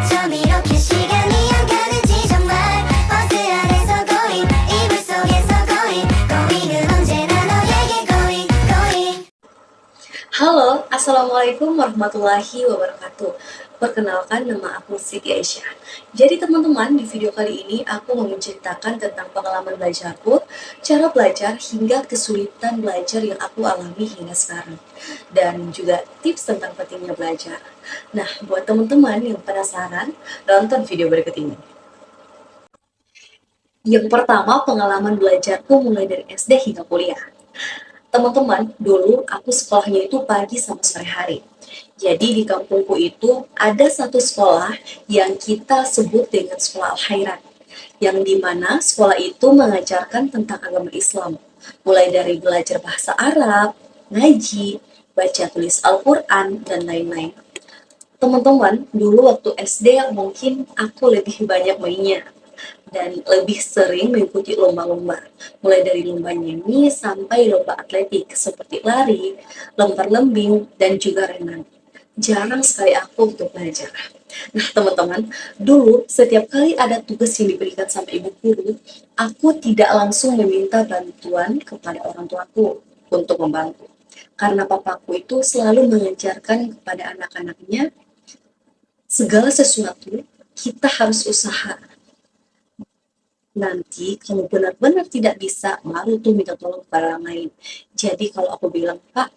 어쩜 이렇게 시간이 안 가는지 정말 버스 안에서 고인 이불 속에서 고인 고인은 언제나 너에게 고인 고인. Halo, Assalamualaikum warahmatullahi wabarakatuh. Perkenalkan, nama aku Siti Aisyah. Jadi teman-teman, di video kali ini aku mau menceritakan tentang pengalaman belajarku, cara belajar hingga kesulitan belajar yang aku alami hingga sekarang. Dan juga tips tentang pentingnya belajar. Nah, buat teman-teman yang penasaran, nonton video berikut ini. Yang pertama, pengalaman belajarku mulai dari SD hingga kuliah. Teman-teman, dulu aku sekolahnya itu pagi sama sore hari. Jadi di kampungku itu ada satu sekolah yang kita sebut dengan sekolah Al-Khairat. Yang dimana sekolah itu mengajarkan tentang agama Islam. Mulai dari belajar bahasa Arab, ngaji, baca tulis Al-Quran, dan lain-lain. Teman-teman, dulu waktu SD mungkin aku lebih banyak mainnya dan lebih sering mengikuti lomba-lomba, mulai dari lomba nyanyi sampai lomba atletik seperti lari, lempar lembing, dan juga renang. Jarang sekali aku untuk belajar. Nah, teman-teman, dulu setiap kali ada tugas yang diberikan sama ibu guru, aku tidak langsung meminta bantuan kepada orang tuaku untuk membantu. Karena papaku itu selalu mengajarkan kepada anak-anaknya, segala sesuatu kita harus usaha. Nanti kalau benar-benar tidak bisa, baru tuh minta tolong kepada orang lain. Jadi kalau aku bilang, Pak,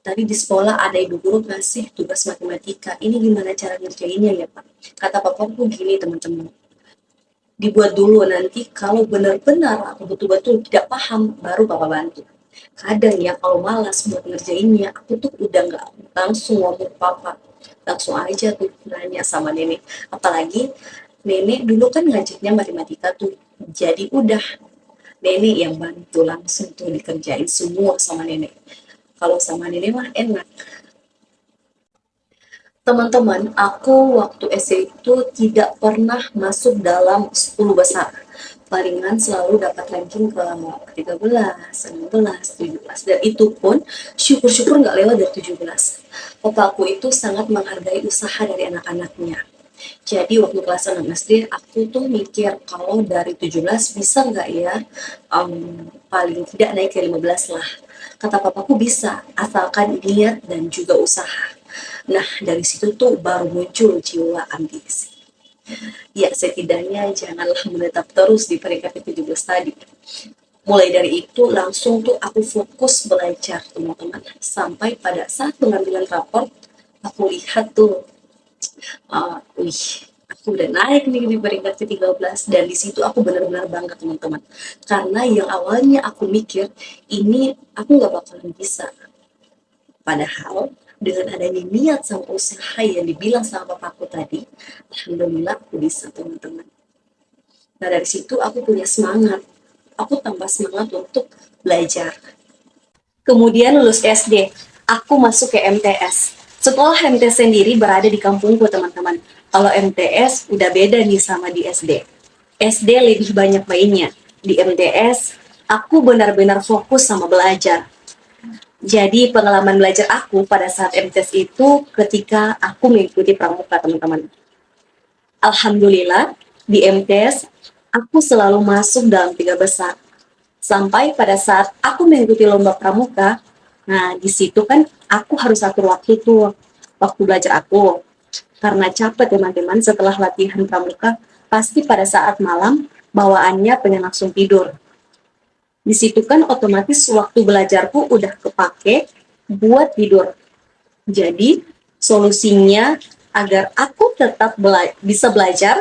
tadi di sekolah ada ibu guru ngasih tugas matematika, ini gimana cara ngerjainnya ya Pak? Kata papaku gini teman-teman, dibuat dulu, nanti kalau benar-benar aku betul-betul tidak paham, baru Papa bantu. Kadang ya kalau malas buat ngerjainnya, aku tuh udah nggak langsung ngomong ke Papa, langsung aja tuh nanya sama nenek. Apalagi nenek dulu kan ngajarnya matematika tuh, jadi udah nenek yang bantu langsung tuh dikerjain semua sama nenek. Kalau sama nenek mah enak. Teman-teman, aku waktu SD itu tidak pernah masuk dalam 10 besar. Palingan selalu dapat ranking ke 13, 16, 17. Dan itu pun syukur-syukur nggak lewat dari 17. Papaku itu sangat menghargai usaha dari anak-anaknya. Jadi waktu kelas 6 SD, aku tuh mikir kalau dari 17 bisa nggak ya, paling tidak naik ke 15 lah. Kata papaku bisa, asalkan niat dan juga usaha. Nah, dari situ tuh baru muncul jiwa ambisi. Ya, setidaknya janganlah menetap terus di peringkat ke-17 tadi. Mulai dari itu langsung tuh aku fokus belajar, teman-teman. Sampai pada saat pengambilan raport, aku lihat tuh, wih, aku udah naik nih di peringkat ke-13 dan di situ aku benar-benar bangga teman-teman. Karena yang awalnya aku mikir ini aku nggak bakalan bisa. Padahal dengan adanya niat sama usaha yang dibilang sama papaku tadi, alhamdulillah aku bisa teman-teman. Nah dari situ aku punya semangat, aku tambah semangat untuk belajar. Kemudian lulus SD, aku masuk ke MTS. Sekolah MTS sendiri berada di kampungku teman-teman. Kalau MTS udah beda nih sama di SD. SD lebih banyak mainnya. Di MTS, aku benar-benar fokus sama belajar. Jadi pengalaman belajar aku pada saat MTS itu ketika aku mengikuti pramuka teman-teman. Alhamdulillah di MTS aku selalu masuk dalam 3 besar. Sampai pada saat aku mengikuti lomba pramuka, nah di situ kan aku harus atur waktu tuh, waktu belajar aku. Karena capek teman-teman setelah latihan pramuka, pasti pada saat malam bawaannya pengen langsung tidur. Di situ kan otomatis waktu belajarku udah kepake buat tidur. Jadi solusinya agar aku tetap bisa belajar,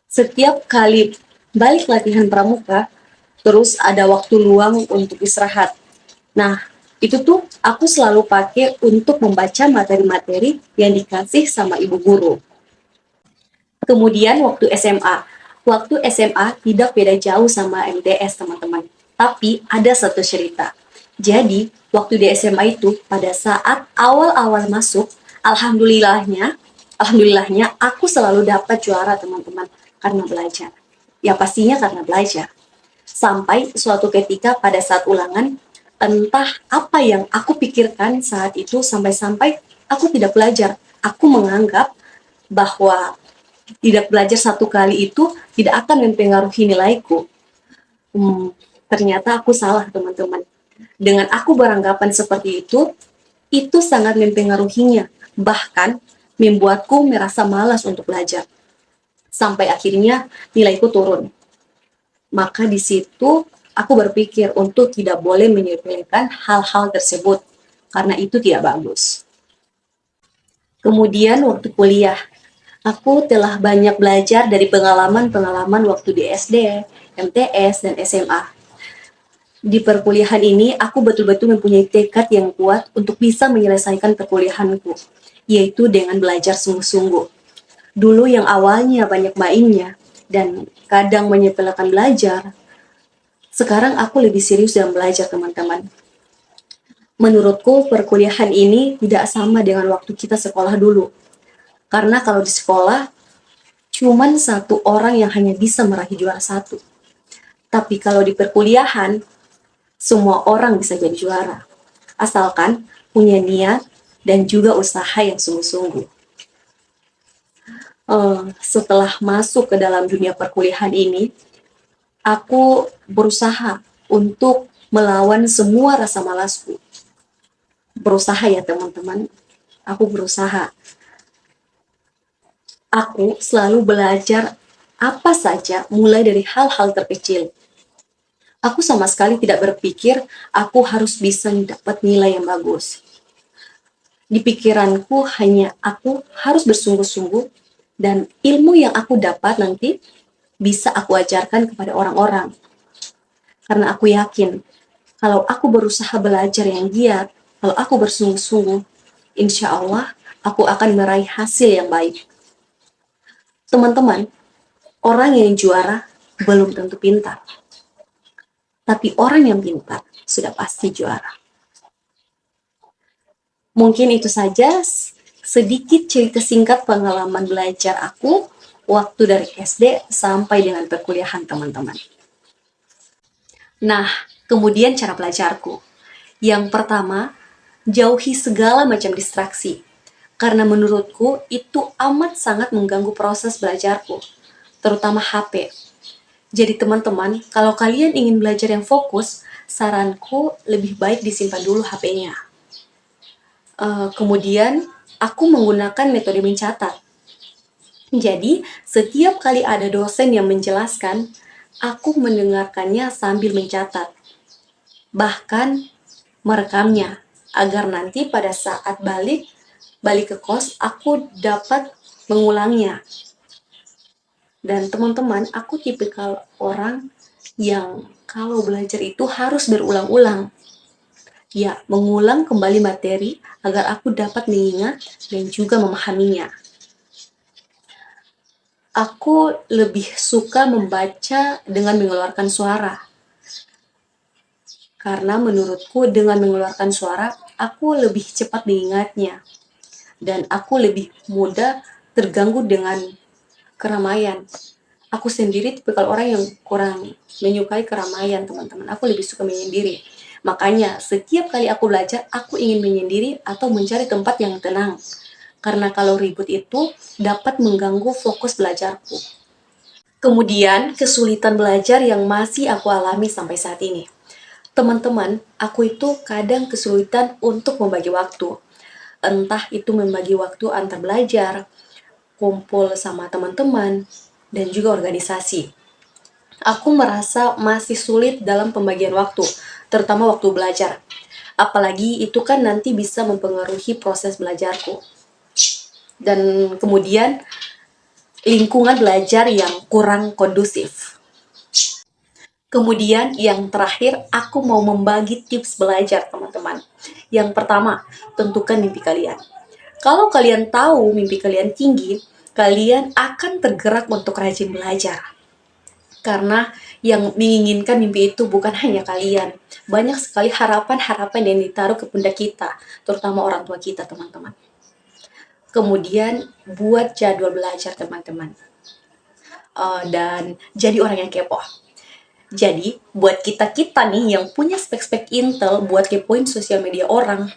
setiap kali balik latihan pramuka, terus ada waktu luang untuk istirahat. Nah, itu tuh aku selalu pakai untuk membaca materi-materi yang dikasih sama ibu guru. Kemudian waktu SMA. Waktu SMA tidak beda jauh sama MTS teman-teman. Tapi ada satu cerita. Jadi, waktu di SMA itu, pada saat awal-awal masuk, alhamdulillahnya aku selalu dapat juara teman-teman karena belajar. Ya pastinya karena belajar. Sampai suatu ketika pada saat ulangan, entah apa yang aku pikirkan saat itu sampai-sampai aku tidak belajar. Aku menganggap bahwa Tidak belajar satu kali itu tidak akan mempengaruhi nilaiku. Ternyata aku salah, teman-teman. Dengan aku beranggapan seperti itu sangat mempengaruhinya. Bahkan membuatku merasa malas untuk belajar. Sampai akhirnya nilaiku turun. Maka di situ aku berpikir untuk tidak boleh menyepelekan hal-hal tersebut. Karena itu tidak bagus. Kemudian waktu kuliah, aku telah banyak belajar dari pengalaman-pengalaman waktu di SD, MTS, dan SMA. Di perkuliahan ini, aku betul-betul mempunyai tekad yang kuat untuk bisa menyelesaikan perkuliahanku, yaitu dengan belajar sungguh-sungguh. Dulu yang awalnya banyak mainnya, dan kadang menyepelekan belajar, sekarang aku lebih serius dalam belajar, teman-teman. Menurutku, perkuliahan ini tidak sama dengan waktu kita sekolah dulu. Karena kalau di sekolah, cuman satu orang yang hanya bisa meraih juara satu. Tapi kalau di perkuliahan, semua orang bisa jadi juara. Asalkan punya niat dan juga usaha yang sungguh-sungguh. Setelah masuk ke dalam dunia perkuliahan ini, aku berusaha untuk melawan semua rasa malasku. Berusaha ya teman-teman, aku berusaha. Aku selalu belajar apa saja mulai dari hal-hal terkecil. Aku sama sekali tidak berpikir aku harus bisa dapat nilai yang bagus. Di pikiranku hanya aku harus bersungguh-sungguh dan ilmu yang aku dapat nanti bisa aku ajarkan kepada orang-orang. Karena aku yakin kalau aku berusaha belajar yang giat, kalau aku bersungguh-sungguh, insya Allah aku akan meraih hasil yang baik. Teman-teman, orang yang juara belum tentu pintar. Tapi orang yang pintar sudah pasti juara. Mungkin itu saja sedikit cerita singkat pengalaman belajar aku waktu dari SD sampai dengan perkuliahan, teman-teman. Nah, kemudian cara belajarku. Yang pertama, jauhi segala macam distraksi. Karena menurutku itu amat sangat mengganggu proses belajarku, terutama HP. Jadi teman-teman, kalau kalian ingin belajar yang fokus, saranku lebih baik disimpan dulu HP-nya. Kemudian, aku menggunakan metode mencatat. Jadi, setiap kali ada dosen yang menjelaskan, aku mendengarkannya sambil mencatat. Bahkan, merekamnya, agar nanti pada saat balik ke kos, aku dapat mengulangnya. Dan teman-teman, aku tipikal orang yang kalau belajar itu harus berulang-ulang. Ya, mengulang kembali materi agar aku dapat mengingat dan juga memahaminya. Aku lebih suka membaca dengan mengeluarkan suara. Karena menurutku dengan mengeluarkan suara, aku lebih cepat mengingatnya. Dan aku lebih mudah terganggu dengan keramaian. Aku sendiri tipikal orang yang kurang menyukai keramaian, teman-teman. Aku lebih suka menyendiri. Makanya, setiap kali aku belajar, aku ingin menyendiri atau mencari tempat yang tenang. Karena kalau ribut itu dapat mengganggu fokus belajarku. Kemudian, kesulitan belajar yang masih aku alami sampai saat ini. Teman-teman, aku itu kadang kesulitan untuk membagi waktu. Entah itu membagi waktu antar belajar, kumpul sama teman-teman, dan juga organisasi. Aku merasa masih sulit dalam pembagian waktu, terutama waktu belajar. Apalagi itu kan nanti bisa mempengaruhi proses belajarku. Dan kemudian lingkungan belajar yang kurang kondusif. Kemudian yang terakhir, aku mau membagi tips belajar, teman-teman. Yang pertama, tentukan mimpi kalian. Kalau kalian tahu mimpi kalian tinggi, kalian akan tergerak untuk rajin belajar. Karena yang menginginkan mimpi itu bukan hanya kalian. Banyak sekali harapan-harapan yang ditaruh ke pundak kita, terutama orang tua kita, teman-teman. Kemudian, buat jadwal belajar, teman-teman. Dan jadi orang yang kepo. Jadi, buat kita-kita nih yang punya spek-spek Intel buat kepoin sosial media orang,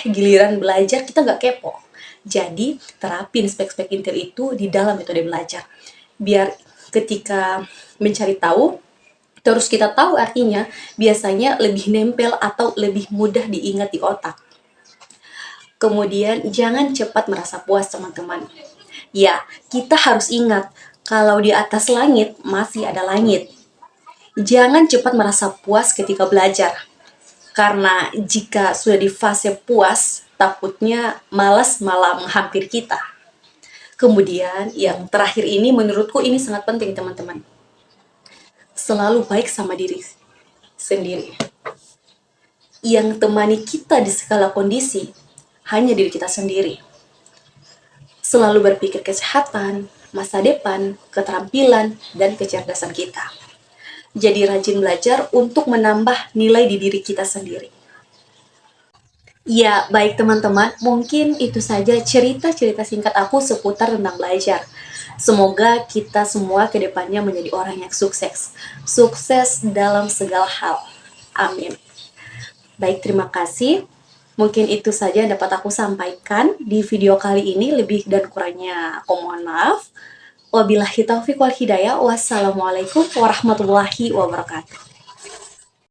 giliran belajar kita nggak kepo. Jadi, terapin spek-spek Intel itu di dalam metode belajar. Biar ketika mencari tahu, terus kita tahu artinya, biasanya lebih nempel atau lebih mudah diingat di otak. Kemudian, jangan cepat merasa puas, teman-teman. Ya, kita harus ingat, kalau di atas langit masih ada langit. Jangan cepat merasa puas ketika belajar. Karena jika sudah di fase puas, takutnya malas malah menghampiri kita. Kemudian, yang terakhir ini menurutku ini sangat penting, teman-teman. Selalu baik sama diri sendiri. Yang temani kita di segala kondisi hanya diri kita sendiri. Selalu berpikir kesehatan, masa depan, keterampilan, dan kecerdasan kita. Jadi rajin belajar untuk menambah nilai di diri kita sendiri. Ya, baik teman-teman, mungkin itu saja cerita-cerita singkat aku seputar tentang belajar. Semoga kita semua ke depannya menjadi orang yang sukses. Sukses dalam segala hal. Amin. Baik, terima kasih. Mungkin itu saja yang dapat aku sampaikan di video kali ini. Lebih dan kurangnya aku mohon maaf. Wabillahi taufiq wal hidayah. Wassalamualaikum warahmatullahi wabarakatuh.